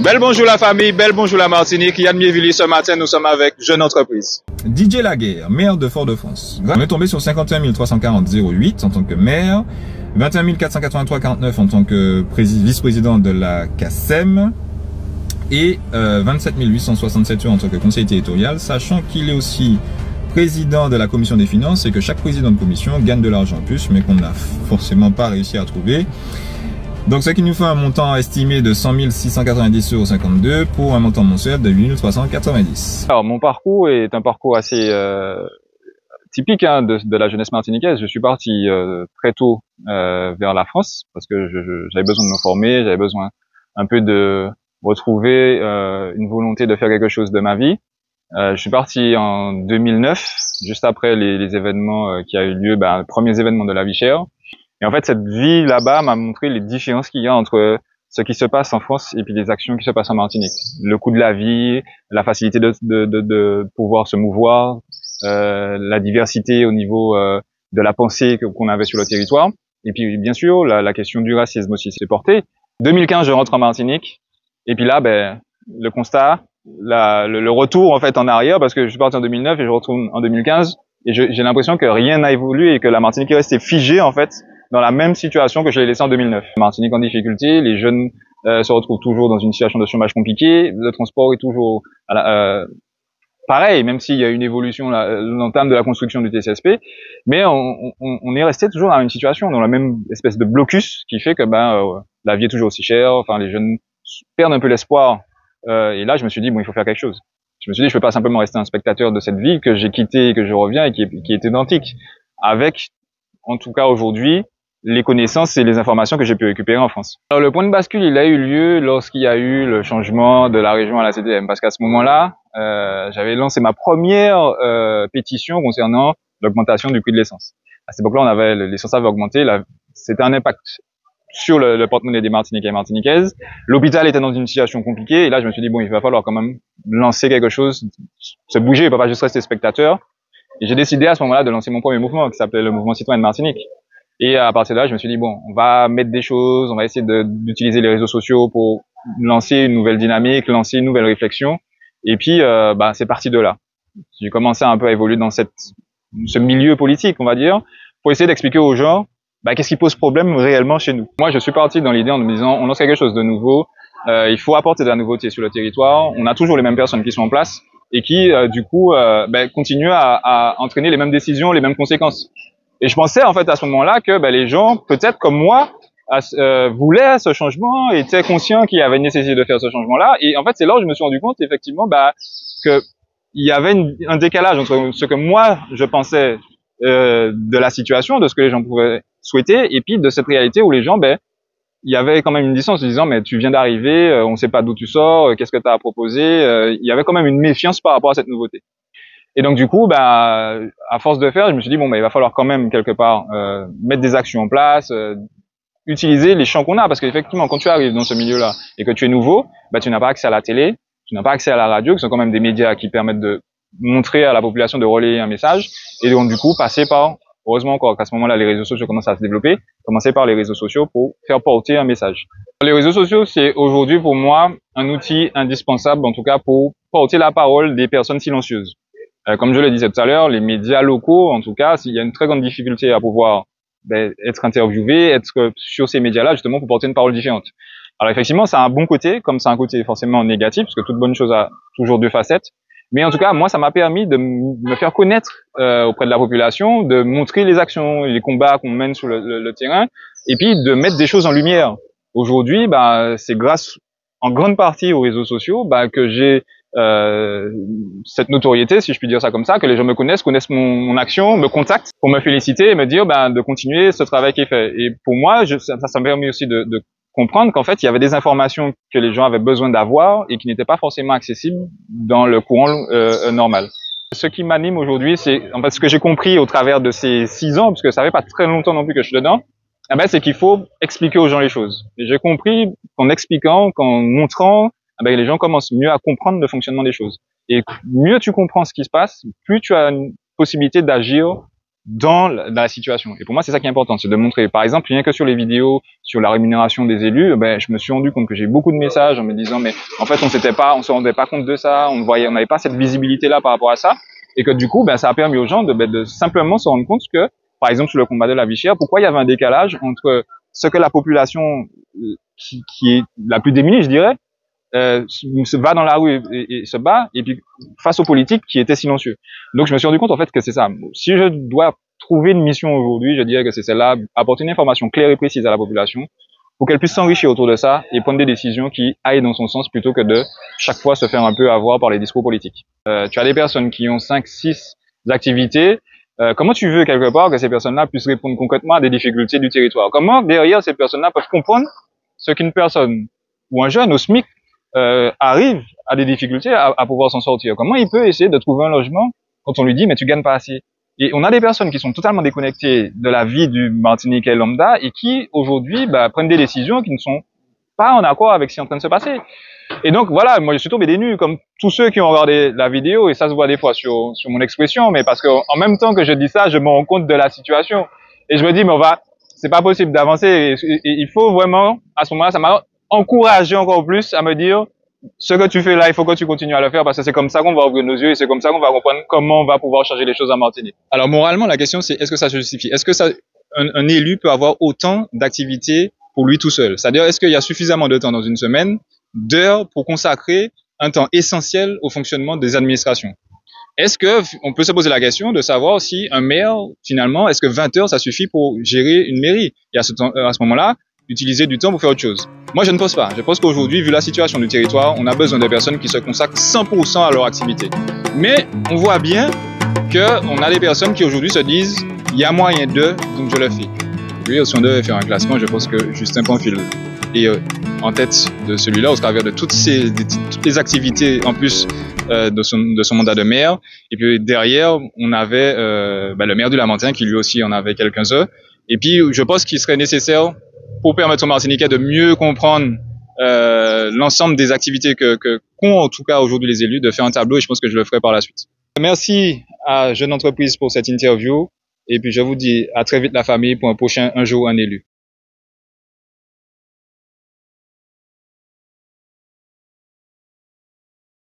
Bel bonjour la famille, bel bonjour la Martinique. Yann Miévili, ce matin, nous sommes avec Jeune Entreprise. DJ Laguerre, maire de Fort-de-France. On est tombé sur 51 340 08 en tant que maire, 21 483 49 en tant que vice-président de la CACEM et 27 867 en tant que conseiller territorial, sachant qu'il est aussi président de la commission des finances et que chaque président de commission gagne de l'argent en plus, mais qu'on n'a forcément pas réussi à trouver. Donc, ce qui nous fait un montant estimé de 100 690,52 € pour un montant mensuel de 8 390. Alors, mon parcours est un parcours assez typique de la jeunesse martiniquaise. Je suis parti très tôt vers la France parce que j'avais besoin de me former, j'avais besoin un peu de retrouver une volonté de faire quelque chose de ma vie. Je suis parti en 2009, juste après les événements qui a eu lieu, les premiers événements de la vie chère. Et en fait, cette vie là-bas m'a montré les différences qu'il y a entre ce qui se passe en France et puis les actions qui se passent en Martinique. Le coût de la vie, la facilité de pouvoir se mouvoir, la diversité au niveau de la pensée qu'on avait sur le territoire. Et puis, bien sûr, la question du racisme aussi s'est portée. 2015, je rentre en Martinique. Et puis là, le constat, le retour en fait en arrière, parce que je suis parti en 2009 et je retourne en 2015. Et j'ai l'impression que rien n'a évolué et que la Martinique est restée figée en fait dans la même situation que je l'ai laissée en 2009. Martinique en difficulté, les jeunes se retrouvent toujours dans une situation de chômage compliquée, le transport est toujours pareil, même s'il y a une évolution en termes de la construction du TCSP, mais on est resté toujours dans une situation, dans la même espèce de blocus qui fait que la vie est toujours aussi chère, enfin les jeunes perdent un peu l'espoir. Et là, je me suis dit bon, il faut faire quelque chose. Je me suis dit, je peux pas simplement rester un spectateur de cette vie que j'ai quittée et que je reviens et qui est identique, avec, en tout cas aujourd'hui, les connaissances et les informations que j'ai pu récupérer en France. Alors le point de bascule, il a eu lieu lorsqu'il y a eu le changement de la région à la CDM, parce qu'à ce moment-là, j'avais lancé ma première pétition concernant l'augmentation du prix de l'essence. À cette époque-là, l'essence avait augmenté, c'était un impact sur le porte-monnaie des Martiniquais et Martiniquaises. L'hôpital était dans une situation compliquée, et là je me suis dit bon, il va falloir quand même lancer quelque chose, se bouger, il ne peut pas juste rester spectateur. Et j'ai décidé à ce moment-là de lancer mon premier mouvement qui s'appelait le Mouvement Citoyen de Martinique. Et à partir de là, je me suis dit bon, on va mettre des choses, on va essayer d'utiliser les réseaux sociaux pour lancer une nouvelle dynamique, lancer une nouvelle réflexion. Et puis c'est parti de là. J'ai commencé un peu à évoluer dans ce milieu politique, on va dire, pour essayer d'expliquer aux gens qu'est-ce qui pose problème réellement chez nous. Moi, je suis parti dans l'idée en me disant on lance quelque chose de nouveau, il faut apporter de la nouveauté sur le territoire. On a toujours les mêmes personnes qui sont en place et qui continuent à entraîner les mêmes décisions, les mêmes conséquences. Et je pensais en fait à ce moment-là que les gens, peut-être comme moi, voulaient ce changement, étaient conscients qu'il y avait une nécessité de faire ce changement-là. Et en fait, c'est là où je me suis rendu compte effectivement que il y avait un décalage entre ce que moi je pensais de la situation, de ce que les gens pouvaient souhaiter, et puis de cette réalité où les gens, il y avait quand même une distance en disant mais tu viens d'arriver, on sait pas d'où tu sors, qu'est-ce que tu as à proposer. Il y avait quand même une méfiance par rapport à cette nouveauté. Et donc du coup, à force de faire, je me suis dit bon, il va falloir quand même quelque part mettre des actions en place, utiliser les champs qu'on a, parce qu'effectivement, quand tu arrives dans ce milieu-là et que tu es nouveau, tu n'as pas accès à la télé, tu n'as pas accès à la radio, qui sont quand même des médias qui permettent de montrer à la population de relayer un message, et donc du coup passer par, heureusement encore qu'à ce moment-là les réseaux sociaux commencent à se développer, commencer par les réseaux sociaux pour faire porter un message. Les réseaux sociaux, c'est aujourd'hui pour moi un outil indispensable, en tout cas pour porter la parole des personnes silencieuses. Comme je le disais tout à l'heure, les médias locaux, en tout cas, il y a une très grande difficulté à pouvoir être interviewé, être sur ces médias-là justement pour porter une parole différente. Alors effectivement, ça a un bon côté, comme ça a un côté forcément négatif, parce que toute bonne chose a toujours deux facettes. Mais en tout cas, moi, ça m'a permis de me faire connaître auprès de la population, de montrer les actions, les combats qu'on mène sur le terrain, et puis de mettre des choses en lumière. Aujourd'hui, c'est grâce en grande partie aux réseaux sociaux que j'ai cette notoriété, si je puis dire ça comme ça, que les gens me connaissent mon action, me contactent pour me féliciter et me dire de continuer ce travail qui est fait. Et pour moi, ça me permet aussi de comprendre qu'en fait, il y avait des informations que les gens avaient besoin d'avoir et qui n'étaient pas forcément accessibles dans le courant normal. Ce qui m'anime aujourd'hui, c'est en fait ce que j'ai compris au travers de ces 6 ans, parce que ça fait pas très longtemps non plus que je suis dedans, c'est qu'il faut expliquer aux gens les choses. Et j'ai compris qu'en expliquant, qu'en montrant, les gens commencent mieux à comprendre le fonctionnement des choses. Et mieux tu comprends ce qui se passe, plus tu as une possibilité d'agir dans la situation. Et pour moi, c'est ça qui est important, c'est de montrer. Par exemple, rien que sur les vidéos, sur la rémunération des élus, ben, je me suis rendu compte que j'ai beaucoup de messages en me disant, mais en fait, on se rendait pas compte de ça, on n'avait pas cette visibilité-là par rapport à ça. Et que du coup, ben, ça a permis aux gens de simplement se rendre compte que, par exemple, sur le combat de la vie chère, pourquoi il y avait un décalage entre ce que la population qui est la plus démunie, je dirais, se va dans la rue et se bat, et puis face aux politiques qui étaient silencieux. Donc je me suis rendu compte en fait que c'est ça. Si je dois trouver une mission aujourd'hui, je dirais que c'est celle-là, apporter une information claire et précise à la population pour qu'elle puisse s'enrichir autour de ça et prendre des décisions qui aillent dans son sens plutôt que de chaque fois se faire un peu avoir par les discours politiques. Tu as des personnes qui ont 5, 6 activités. Comment tu veux quelque part que ces personnes-là puissent répondre concrètement à des difficultés du territoire? Comment derrière ces personnes-là peuvent comprendre ce qu'une personne ou un jeune au SMIC arrive à des difficultés à pouvoir s'en sortir? Comment il peut essayer de trouver un logement quand on lui dit mais tu gagnes pas assez? Et on a des personnes qui sont totalement déconnectées de la vie du Martiniquais lambda et qui aujourd'hui prennent des décisions qui ne sont pas en accord avec ce qui est en train de se passer. Et donc voilà, moi je suis tombé des nues comme tous ceux qui ont regardé la vidéo, et ça se voit des fois sur mon expression, mais parce que en même temps que je dis ça, je me rends compte de la situation et je me dis mais c'est pas possible d'avancer, et il faut vraiment, à ce moment-là, ça m'a encouragé encore plus à me dire ce que tu fais là, il faut que tu continues à le faire parce que c'est comme ça qu'on va ouvrir nos yeux et c'est comme ça qu'on va comprendre comment on va pouvoir changer les choses en Martinique. Alors moralement, la question c'est est-ce que ça se justifie? Est-ce que un élu peut avoir autant d'activités pour lui tout seul? C'est-à-dire, est-ce qu'il y a suffisamment de temps dans une semaine, d'heures pour consacrer un temps essentiel au fonctionnement des administrations? Est-ce que on peut se poser la question de savoir si un maire, finalement, est-ce que 20 heures ça suffit pour gérer une mairie? Et à ce moment-là, utiliser du temps pour faire autre chose. Moi, je ne pense pas. Je pense qu'aujourd'hui, vu la situation du territoire, on a besoin de personnes qui se consacrent 100% à leur activité. Mais on voit bien qu'on a des personnes qui aujourd'hui se disent il y a moyen de, donc je le fais. Oui, si on devait faire un classement, je pense que Justin Pamphile est en tête de celui-là au travers de toutes les activités en plus de son mandat de maire. Et puis derrière, on avait le maire du Lamentin qui lui aussi en avait quelques-uns. Et puis je pense qu'il serait nécessaire pour permettre aux Martiniquais de mieux comprendre l'ensemble des activités qu'ont en tout cas aujourd'hui les élus, de faire un tableau, et je pense que je le ferai par la suite. Merci à Jeune Entreprise pour cette interview, et puis je vous dis à très vite la famille pour un prochain Un jour un élu.